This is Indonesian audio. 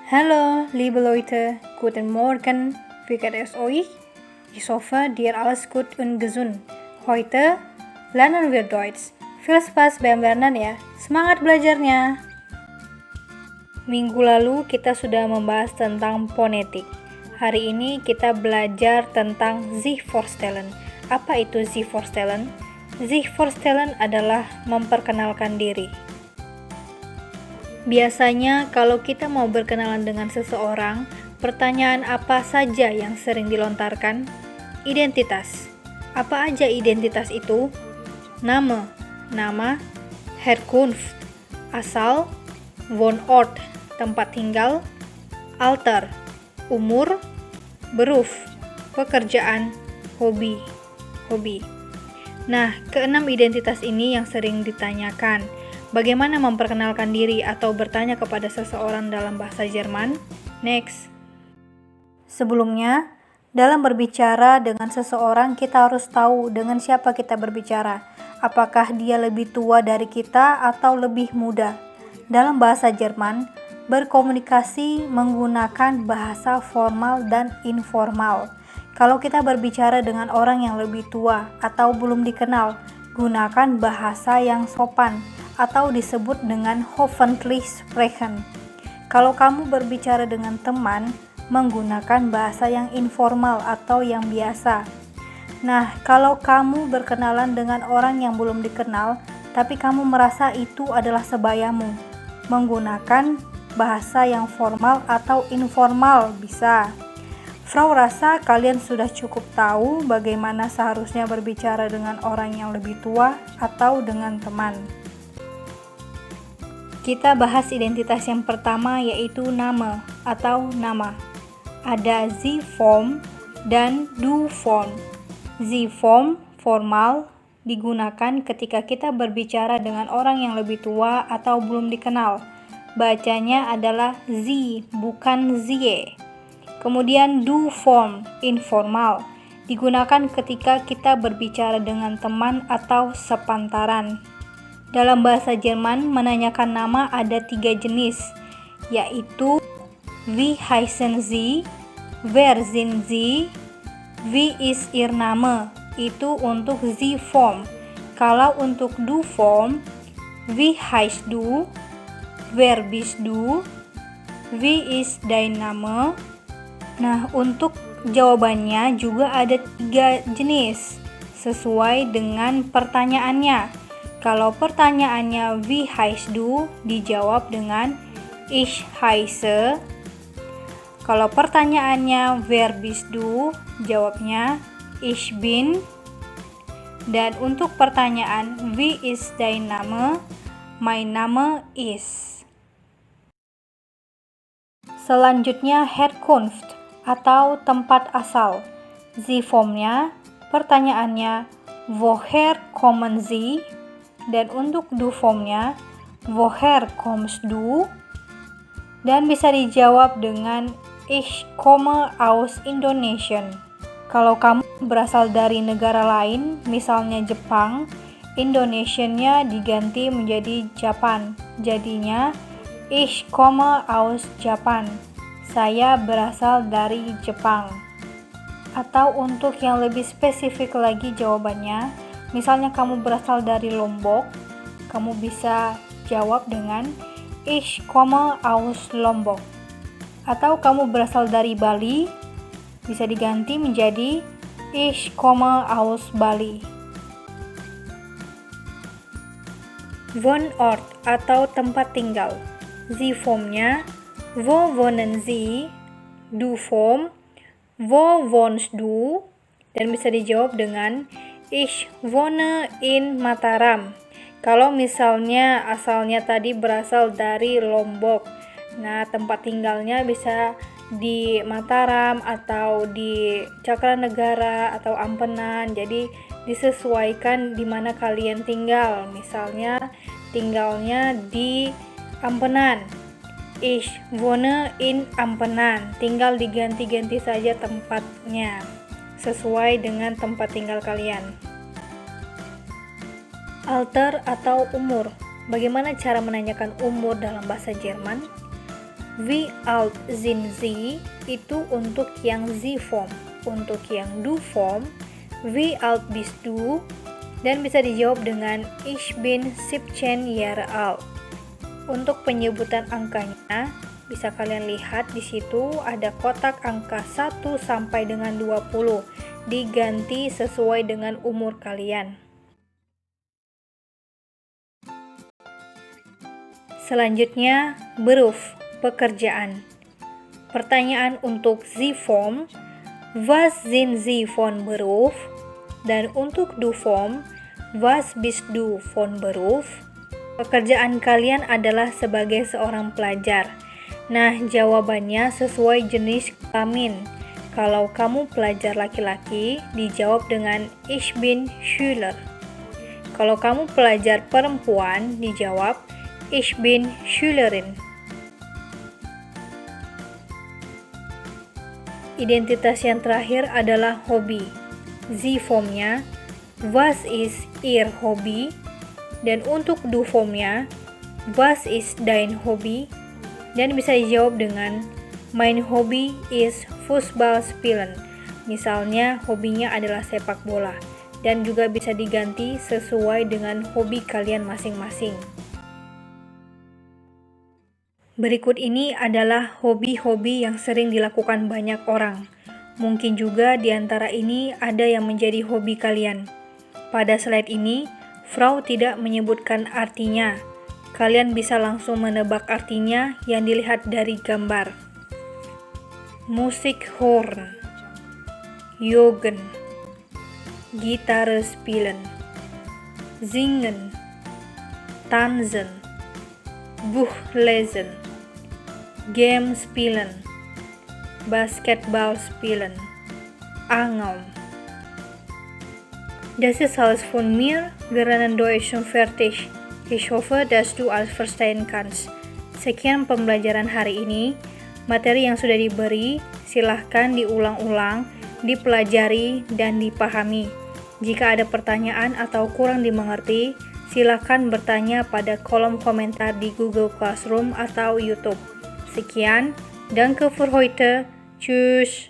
Hallo, liebe Leute, guten Morgen, wie geht es euch? Ich hoffe, dir alles gut und gesund. Heute lernen wir Deutsch. Viel Spaß beim Lernen ya, semangat belajarnya! Minggu lalu kita sudah membahas tentang fonetik. Hari ini kita belajar tentang sich vorstellen. Apa itu sich vorstellen? Sich vorstellen adalah memperkenalkan diri. Biasanya kalau kita mau berkenalan dengan seseorang, pertanyaan apa saja yang sering dilontarkan? Identitas. Apa aja identitas itu? Nama, Herkunft, asal, Wohnort, tempat tinggal, Alter, umur, Beruf, pekerjaan, hobi. Nah, keenam identitas ini yang sering ditanyakan. Bagaimana memperkenalkan diri atau bertanya kepada seseorang dalam bahasa Jerman? Next. Sebelumnya, dalam berbicara dengan seseorang kita harus tahu dengan siapa kita berbicara. Apakah dia lebih tua dari kita atau lebih muda? Dalam bahasa Jerman, berkomunikasi menggunakan bahasa formal dan informal. Kalau kita berbicara dengan orang yang lebih tua atau belum dikenal, gunakan bahasa yang sopan atau disebut dengan hoffentlich sprechen. Kalau kamu berbicara dengan teman, menggunakan bahasa yang informal atau yang biasa. Nah, kalau kamu berkenalan dengan orang yang belum dikenal, tapi kamu merasa itu adalah sebayamu, menggunakan bahasa yang formal atau informal bisa. Frau rasa kalian sudah cukup tahu bagaimana seharusnya berbicara dengan orang yang lebih tua atau dengan teman. Kita bahas identitas yang pertama yaitu nama atau nama. Ada Sie Form dan Du Form. Sie Form formal digunakan ketika kita berbicara dengan orang yang lebih tua atau belum dikenal. Bacanya adalah Sie, bukan Sie. Kemudian Du Form informal digunakan ketika kita berbicara dengan teman atau sepantaran. Dalam bahasa Jerman, menanyakan nama ada 3 jenis, yaitu Wie heißen Sie, Wer sind Sie, Wie ist Ihr Name. Itu untuk Sie Form. Kalau untuk Du Form, Wie heißt du, Wer bist du, Wie ist dein Name. Nah, untuk jawabannya juga ada 3 jenis, sesuai dengan pertanyaannya. Kalau pertanyaannya Wie heißt du, dijawab dengan Ich heiße. Kalau pertanyaannya Wer bist du, jawabnya Ich bin. Dan untuk pertanyaan Wie ist dein Name, Mein Name ist. Selanjutnya Herkunft atau tempat asal. Sie Formnya, pertanyaannya Woher kommen Sie? Dan untuk Du Formnya Woher kommst du? Dan bisa dijawab dengan Ich komme aus Indonesien. Kalau kamu berasal dari negara lain, misalnya Jepang, Indonesian-nya diganti menjadi Japan. Jadinya Ich komme aus Japan. Saya berasal dari Jepang. Atau untuk yang lebih spesifik lagi jawabannya, misalnya kamu berasal dari Lombok, kamu bisa jawab dengan Ich komme aus Lombok. Atau kamu berasal dari Bali, bisa diganti menjadi Ich komme aus Bali. Wohnort atau tempat tinggal. Sie Formnya Wo wohnen Sie? Du Form Wo wohnst du? Dan bisa dijawab dengan Ich wohne in Mataram. Kalau misalnya asalnya tadi berasal dari Lombok, nah tempat tinggalnya bisa di Mataram atau di Cakranegara atau Ampenan. Jadi disesuaikan di mana kalian tinggal. Misalnya tinggalnya di Ampenan, Ich wohne in Ampenan. Tinggal diganti-ganti saja tempatnya sesuai dengan tempat tinggal kalian. Alter atau umur. Bagaimana cara menanyakan umur dalam bahasa Jerman? Wie alt sind Sie itu untuk yang Sie form. Untuk yang Du form, Wie alt bist du? Dan bisa dijawab dengan Ich bin 17 Jahre alt. Untuk penyebutan angkanya, bisa kalian lihat di situ ada kotak angka 1 sampai dengan 20. Diganti sesuai dengan umur kalian. Selanjutnya, Beruf, pekerjaan. Pertanyaan untuk Sie form, Was sind Sie von Beruf? Dan untuk Du form, Was bist du von Beruf? Pekerjaan kalian adalah sebagai seorang pelajar. Nah, jawabannya sesuai jenis kelamin. Kalau kamu pelajar laki-laki, dijawab dengan Ich bin Schüler. Kalau kamu pelajar perempuan, dijawab Ich bin Schülerin. Identitas yang terakhir adalah hobi. Sie formnya, Was ist Ihr Hobby? Dan untuk Du formnya, Was ist dein Hobby? Dan bisa dijawab dengan Mein Hobby ist Fußball spielen. Misalnya, hobinya adalah sepak bola. Dan juga bisa diganti sesuai dengan hobi kalian masing-masing. Berikut ini adalah hobi-hobi yang sering dilakukan banyak orang. Mungkin juga di antara ini ada yang menjadi hobi kalian. Pada slide ini, Frau tidak menyebutkan artinya. Kalian bisa langsung menebak artinya yang dilihat dari gambar. Musik hören, joggen, Gitarre spielen, singen, tanzen, Buch lesen, Game spielen, Basketball spielen, Angeln. Das ist alles von mir. Wir lernen Deutsch schon fertig. Ich hoffe, dass du alles verstehen kannst. Sekian pembelajaran hari ini. Materi yang sudah diberi, silahkan diulang-ulang, dipelajari, dan dipahami. Jika ada pertanyaan atau kurang dimengerti, silahkan bertanya pada kolom komentar di Google Classroom atau YouTube. Sekian, danke für heute. Tschüss.